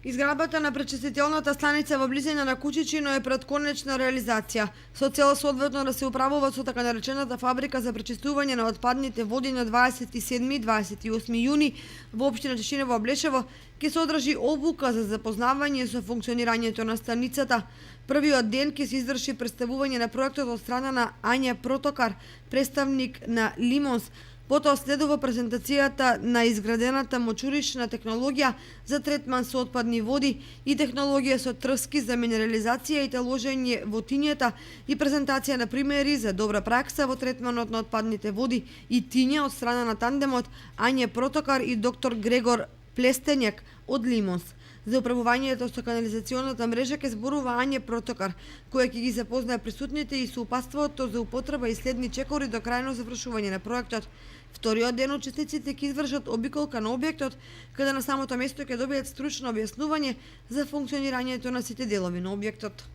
Изградбата на пречистителната станица во близина на Кучичино е пред конечна реализација, со цел соодветно да се управува со така наречената фабрика за пречистување на отпадните води на 27 и 28 јуни во општина Тишинево Блешево ќе се одржи обука за запознавање со функционирањето на станицата. Првиот ден ќе се изврши представување на проектот од страна на Ања Протокар, представник на Лимонс. Потоа следува презентацијата на изградената мочурична технологија за третман со отпадни води и технологија со трски за минерализација и таложење во тињата и презентација на примери за добра пракса во третманот на отпадните води и тиња од страна на тандемот Ања Протокар и доктор Грегор Плестењак од Лимонс. За управувањето со канализационата мрежа ќе зборува Ања Протокар, која ќе ги запознае присутните и со упатството за употреба и следни чекори до крајно завршување на проектот. Вториот ден учесниците ќе извршат обиколка на објектот, каде на самото место ќе добијат стручно објаснување за функционирањето на сите делови на објектот.